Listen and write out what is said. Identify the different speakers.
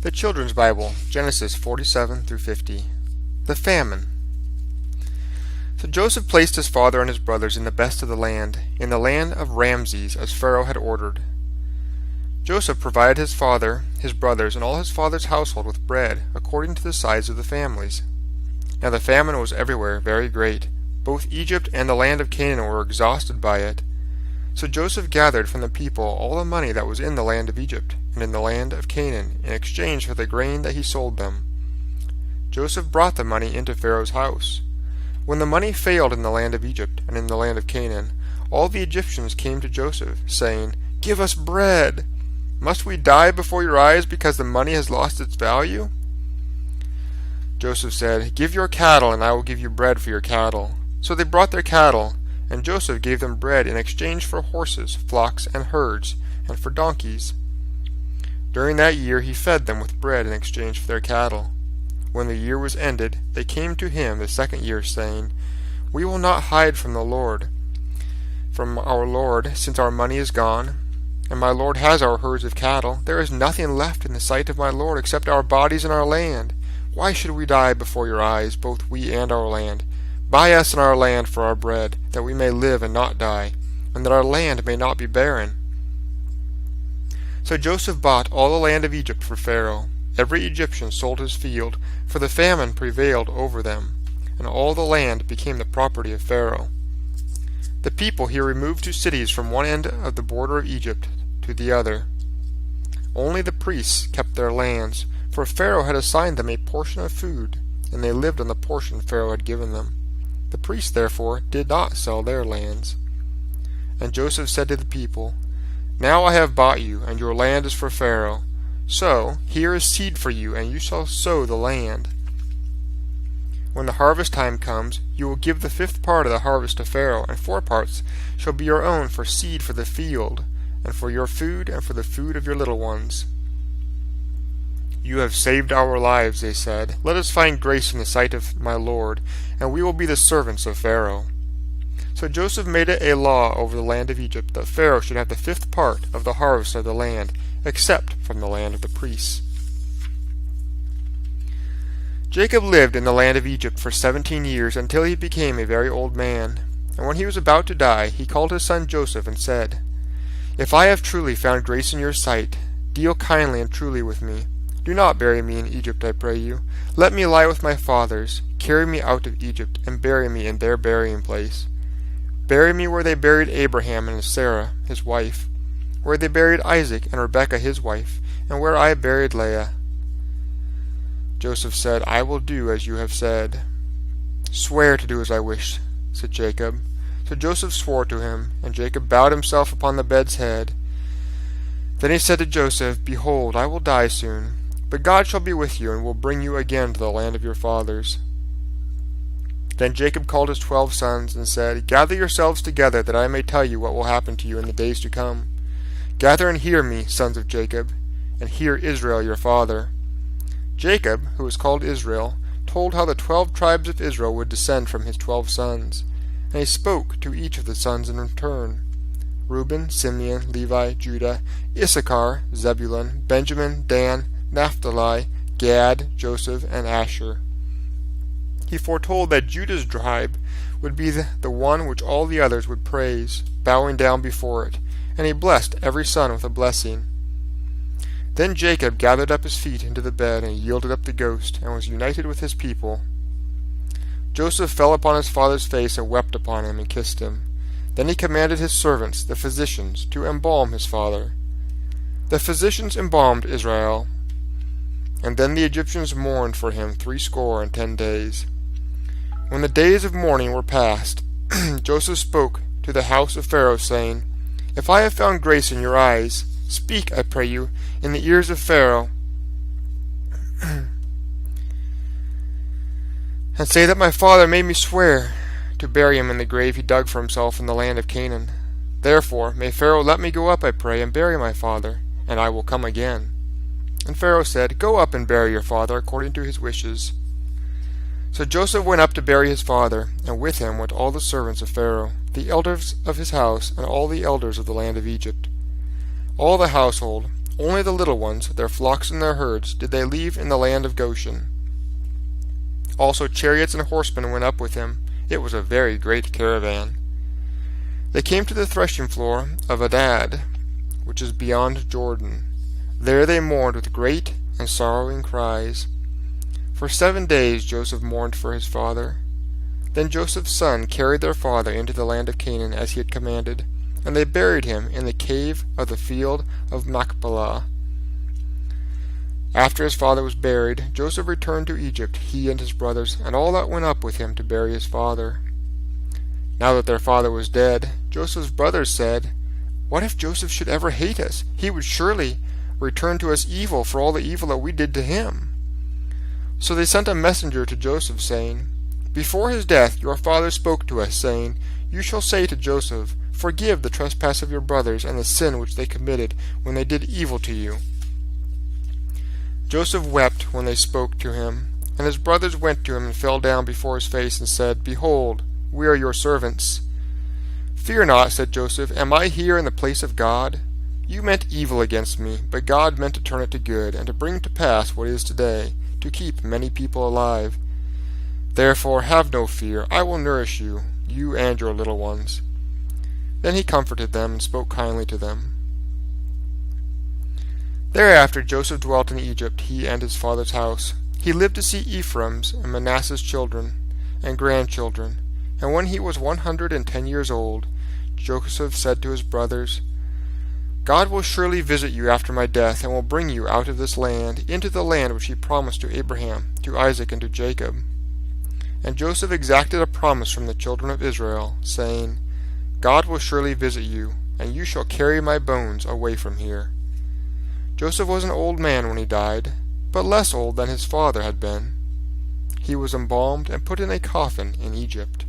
Speaker 1: The Children's Bible, Genesis 47 through 50. The Famine. So Joseph placed his father and his brothers in the best of the land of Ramses, as Pharaoh had ordered. Joseph provided his father, his brothers, and all his father's household with bread, according to the size of the families. Now the famine was everywhere very great. Both Egypt and the land of Canaan were exhausted by it. So Joseph gathered from the people all the money that was in the land of Egypt and in the land of Canaan, in exchange for the grain that he sold them. Joseph brought the money into Pharaoh's house. When the money failed in the land of Egypt and in the land of Canaan, all the Egyptians came to Joseph, saying, "Give us bread! Must we die before your eyes because the money has lost its value?" Joseph said, "Give your cattle, and I will give you bread for your cattle." So they brought their cattle, and Joseph gave them bread in exchange for horses, flocks, and herds, and for donkeys. During that year he fed them with bread in exchange for their cattle. When the year was ended, they came to him the second year, saying, "We will not hide from our Lord, since our money is gone, and my Lord has our herds of cattle. There is nothing left in the sight of my Lord except our bodies and our land. Why should we die before your eyes, both we and our land? Buy us and our land for our bread, that we may live and not die, and that our land may not be barren." So Joseph bought all the land of Egypt for Pharaoh. Every Egyptian sold his field, for the famine prevailed over them, and all the land became the property of Pharaoh. The people he removed to cities from one end of the border of Egypt to the other. Only the priests kept their lands, for Pharaoh had assigned them a portion of food, and they lived on the portion Pharaoh had given them. The priests, therefore, did not sell their lands. And Joseph said to the people, "Now I have bought you, and your land is for Pharaoh. So here is seed for you, and you shall sow the land. When the harvest time comes, you will give the 5th part of the harvest to Pharaoh, and 4 parts shall be your own for seed for the field, and for your food, and for the food of your little ones." "You have saved our lives," they said. "Let us find grace in the sight of my Lord, and we will be the servants of Pharaoh." So Joseph made it a law over the land of Egypt that Pharaoh should have the 5th part of the harvest of the land, except from the land of the priests. Jacob lived in the land of Egypt for 17 years until he became a very old man. And when he was about to die, he called his son Joseph and said, "If I have truly found grace in your sight, deal kindly and truly with me. Do not bury me in Egypt, I pray you. Let me lie with my fathers. Carry me out of Egypt, and bury me in their burying place. Bury me where they buried Abraham and Sarah, his wife, where they buried Isaac and Rebekah, his wife, and where I buried Leah." Joseph said, "I will do as you have said." "Swear to do as I wish," said Jacob. So Joseph swore to him, and Jacob bowed himself upon the bed's head. Then he said to Joseph, "Behold, I will die soon, but God shall be with you, and will bring you again to the land of your fathers." Then Jacob called his 12 sons, and said, "Gather yourselves together, that I may tell you what will happen to you in the days to come. Gather and hear me, sons of Jacob, and hear Israel your father." Jacob, who was called Israel, told how the 12 tribes of Israel would descend from his 12 sons, and he spoke to each of the sons in return: Reuben, Simeon, Levi, Judah, Issachar, Zebulun, Benjamin, Dan, Naphtali, Gad, Joseph, and Asher. He foretold that Judah's tribe would be the one which all the others would praise, bowing down before it, and he blessed every son with a blessing. Then Jacob gathered up his feet into the bed, and yielded up the ghost, and was united with his people. Joseph fell upon his father's face, and wept upon him, and kissed him. Then he commanded his servants, the physicians, to embalm his father. The physicians embalmed Israel, and then the Egyptians mourned for him 60 days. When the days of mourning were past, Joseph spoke to the house of Pharaoh, saying, "If I have found grace in your eyes, speak, I pray you, in the ears of Pharaoh, and say that my father made me swear to bury him in the grave he dug for himself in the land of Canaan. Therefore may Pharaoh let me go up, I pray, and bury my father, and I will come again." And Pharaoh said, "Go up and bury your father according to his wishes." So Joseph went up to bury his father, and with him went all the servants of Pharaoh, the elders of his house, and all the elders of the land of Egypt. All the household, Only the little ones, their flocks and their herds, did they leave in the land of Goshen. Also chariots and horsemen went up with him. It was a very great caravan. They came to the threshing floor of Adad, which is beyond Jordan. There they mourned with great and sorrowing cries. For 7 days Joseph mourned for his father. Then Joseph's son carried their father into the land of Canaan as he had commanded, and they buried him in the cave of the field of Machpelah. After his father was buried, Joseph returned to Egypt, he and his brothers, and all that went up with him to bury his father. Now that their father was dead, Joseph's brothers said, "What if Joseph should ever hate us? He would surely return to us evil for all the evil that we did to him." So they sent a messenger to Joseph, saying, "Before his death your father spoke to us, saying, 'You shall say to Joseph, Forgive the trespass of your brothers and the sin which they committed when they did evil to you.'" Joseph wept when they spoke to him, and his brothers went to him and fell down before his face and said, "Behold, we are your servants." "Fear not," said Joseph, "am I here in the place of God? You meant evil against me, but God meant to turn it to good, and to bring to pass what is today, to keep many people alive. Therefore have no fear, I will nourish you, you and your little ones." Then he comforted them and spoke kindly to them. Thereafter Joseph dwelt in Egypt, he and his father's house. He lived to see Ephraim's and Manasseh's children and grandchildren. And when he was 110 years old, Joseph said to his brothers, "God will surely visit you after my death, and will bring you out of this land, into the land which he promised to Abraham, to Isaac, and to Jacob." And Joseph exacted a promise from the children of Israel, saying, "God will surely visit you, and you shall carry my bones away from here." Joseph was an old man when he died, but less old than his father had been. He was embalmed and put in a coffin in Egypt.